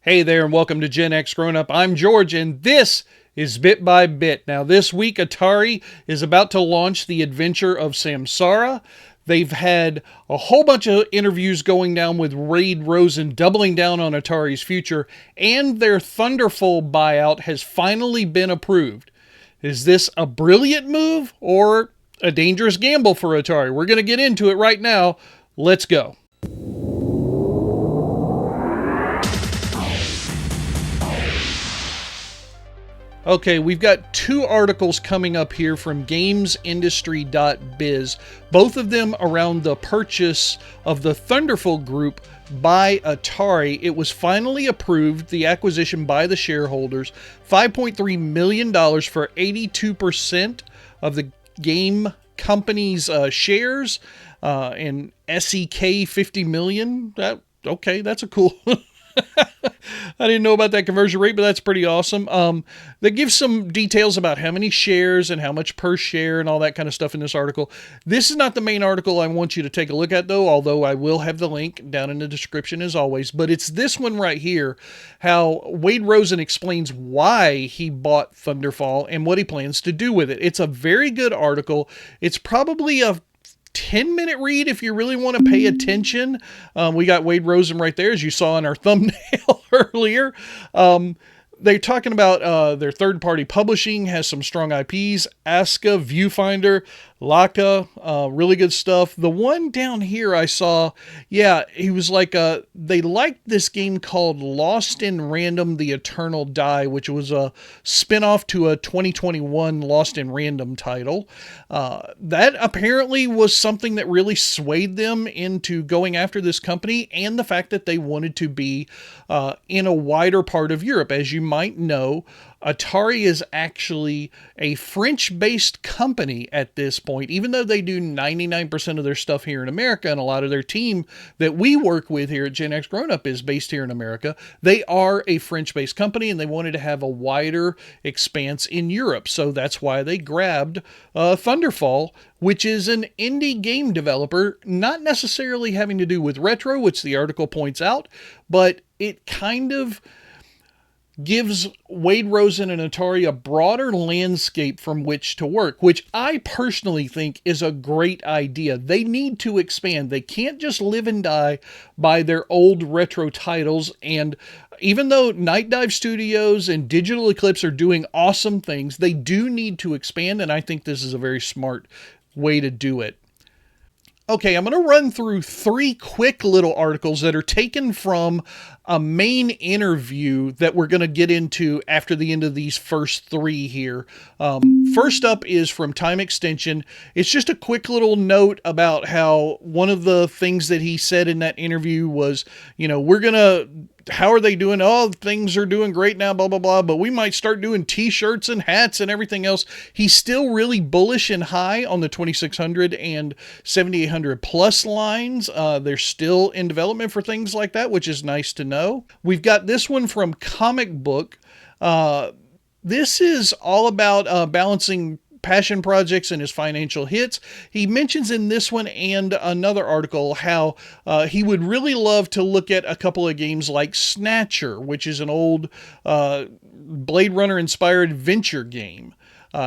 Hey there, and welcome to GenXGrownUp. I'm George, and this is Bit by Bit. Now, this week, Atari is about to launch the Adventure of Samsara. They've had a whole bunch of interviews going down with Wade Rosen, doubling down on Atari's future, and their Thunderful buyout has finally been approved. Is this a brilliant move or a dangerous gamble for Atari? We're going to get into it right now. Let's go. Okay, we've got two articles coming up here from gamesindustry.biz, both of them around the purchase of the Thunderful group by Atari. It was finally approved, the acquisition by the shareholders, $5.3 million for 82% of the game company's shares, and SEK 50 million. Okay, that's a cool... I didn't know about that conversion rate, but that's pretty awesome. They give some details about how many shares and how much per share and all that kind of stuff in this article. This is not the main article I want you to take a look at, though, although I will have the link down in the description as always. But it's this one right here, how Wade Rosen explains why he bought Thunderfall and what he plans to do with it. It's a very good article. It's probably a 10-minute read if you really want to pay attention. We got Wade Rosen right there, as you saw in our thumbnail earlier. They're talking about their third-party publishing, has some strong IPs, Aska, Viewfinder, Laka, really good stuff. The one down here I saw, yeah, he was like, they liked this game called Lost in Random, The Eternal Die, which was a spin-off to a 2021 Lost in Random title. That apparently was something that really swayed them into going after this company, and the fact that they wanted to be in a wider part of Europe. As you might know, Atari is actually a French-based company at this point, even though they do 99% of their stuff here in America, and a lot of their team that we work with here at GenXGrownUp is based here in America. They are a French-based company, and they wanted to have a wider expanse in Europe, so that's why they grabbed Thunderfall, which is an indie game developer, not necessarily having to do with retro, which the article points out, but it kind of gives Wade Rosen and Atari a broader landscape from which to work, which I personally think is a great idea. They need to expand. They can't just live and die by their old retro titles. And even though Night Dive Studios and Digital Eclipse are doing awesome things, they do need to expand, and I think this is a very smart way to do it. Okay, I'm going to run through three quick little articles that are taken from a main interview that we're going to get into after the end of these first three here. First up is from Time Extension. It's just a quick little note about how one of the things that he said in that interview was, how are they doing? Oh, things are doing great now, blah, blah, blah, but we might start doing t-shirts and hats and everything else. He's still really bullish and high on the 2600 and 7800 plus lines. They're still in development for things like that, which is nice to know. We've got this one from Comic Book. This is all about balancing passion projects and his financial hits. He mentions in this one and another article how he would really love to look at a couple of games like Snatcher, which is an old Blade Runner inspired adventure game.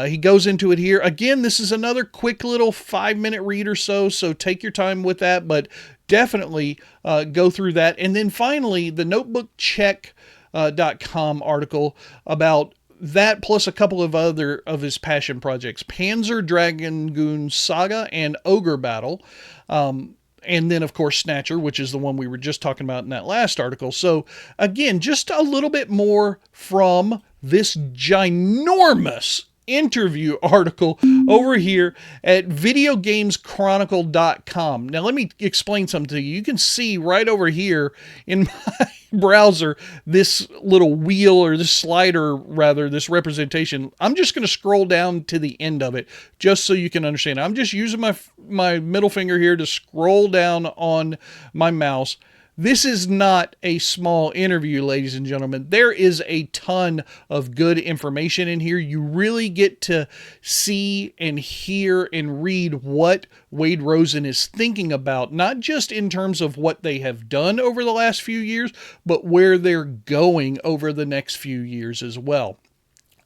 He goes into it here. Again, this is another quick little 5-minute read or so take your time with that, but definitely go through that. And then finally, the notebookcheck.com article about that, plus a couple of other of his passion projects, Panzer Dragoon Saga and Ogre Battle. And then, of course, Snatcher, which is the one we were just talking about in that last article. So, again, just a little bit more from this ginormous interview article over here at videogameschronicle.com. Now, let me explain something to you. You can see right over here in my browser this little wheel, or this slider rather, this representation. I'm just going to scroll down to the end of it just so you can understand. I'm just using my middle finger here to scroll down on my mouse. This is not a small interview, ladies and gentlemen. There is a ton of good information in here. You really get to see and hear and read what Wade Rosen is thinking about, not just in terms of what they have done over the last few years, but where they're going over the next few years as well.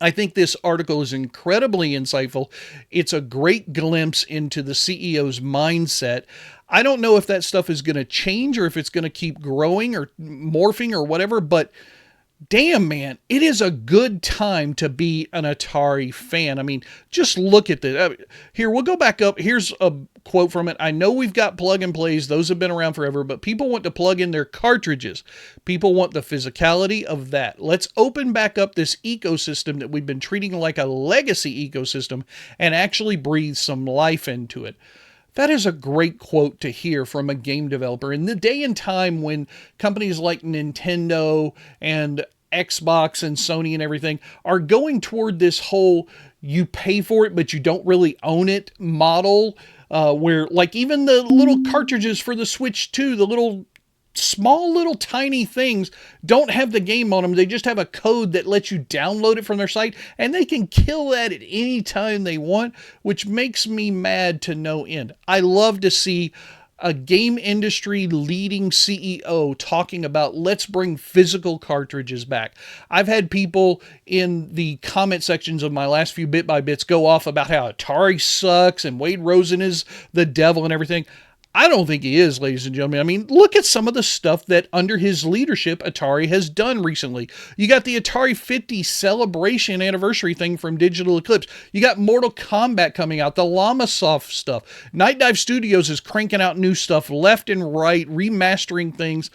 I think this article is incredibly insightful. It's a great glimpse into the CEO's mindset. I don't know if that stuff is going to change or if it's going to keep growing or morphing or whatever, but damn, man, it is a good time to be an Atari fan. I mean, just look at this. Here, we'll go back up. Here's a quote from it. I know we've got plug and plays. Those have been around forever, but people want to plug in their cartridges. People want the physicality of that. Let's open back up this ecosystem that we've been treating like a legacy ecosystem and actually breathe some life into it. That is a great quote to hear from a game developer. In the day and time when companies like Nintendo and Xbox and Sony and everything are going toward this whole you pay for it but you don't really own it model, where like even the little cartridges for the Switch 2, the little small little tiny things don't have the game on them. They just have a code that lets you download it from their site, and they can kill that at any time they want, which makes me mad to no end. I love to see a game industry leading CEO talking about let's bring physical cartridges back. I've had people in the comment sections of my last few Bit by Bits go off about how Atari sucks and Wade Rosen is the devil and everything. I don't think he is, ladies and gentlemen. I mean, look at some of the stuff that under his leadership Atari has done recently. You got the Atari 50 celebration anniversary thing from Digital Eclipse. You got Mortal Kombat coming out, the Llamasoft stuff. Night Dive Studios is cranking out new stuff left and right, remastering things.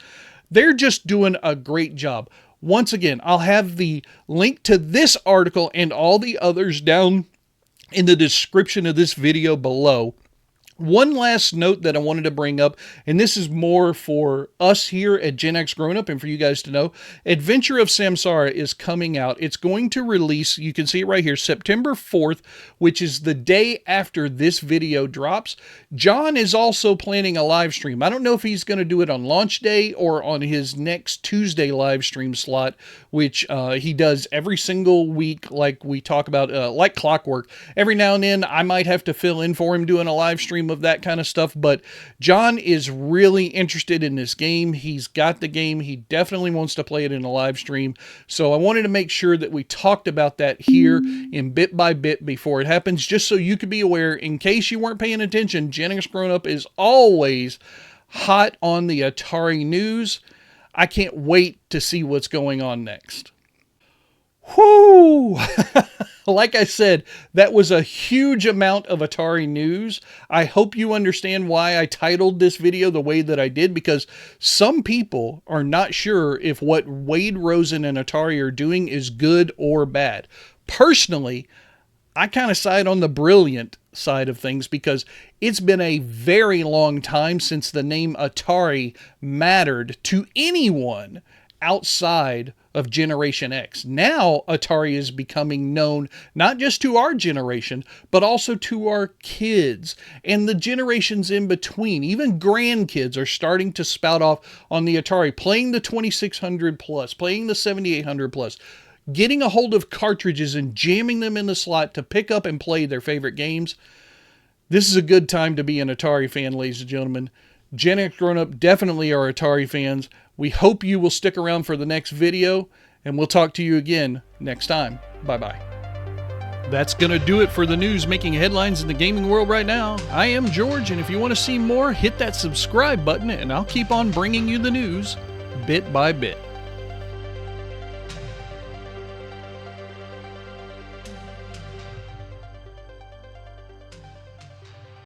They're just doing a great job. Once again, I'll have the link to this article and all the others down in the description of this video below. One last note that I wanted to bring up, and this is more for us here at GenXGrownUp and for you guys to know, Adventure of Samsara is coming out. It's going to release, you can see it right here, September 4th, which is the day after this video drops. John is also planning a live stream. I don't know if he's going to do it on launch day or on his next Tuesday live stream slot, which he does every single week, like we talk about, like clockwork. Every now and then, I might have to fill in for him doing a live stream of that kind of stuff, but John is really interested in this game. He's got the game. He definitely wants to play it in a live stream. So I wanted to make sure that we talked about that here in Bit by Bit before it happens, just so you could be aware. In case you weren't paying attention, GenXGrownUp is always hot on the Atari news. I can't wait to see what's going on next. Whoo! Like I said, that was a huge amount of Atari news. I hope you understand why I titled this video the way that I did, because some people are not sure if what Wade Rosen and Atari are doing is good or bad. Personally, I kind of side on the brilliant side of things, because it's been a very long time since the name Atari mattered to anyone outside of Generation X. Now Atari is becoming known not just to our generation, but also to our kids and the generations in between. Even grandkids are starting to spout off on the Atari, playing the 2600 plus, playing the 7800 plus, getting a hold of cartridges and jamming them in the slot to pick up and play their favorite games. This is a good time to be an Atari fan, ladies and gentlemen. GenXGrownUp definitely are Atari fans. We hope you will stick around for the next video, and we'll talk to you again next time. Bye-bye. That's going to do it for the news making headlines in the gaming world right now. I am George, and if you want to see more, hit that subscribe button, and I'll keep on bringing you the news bit by bit.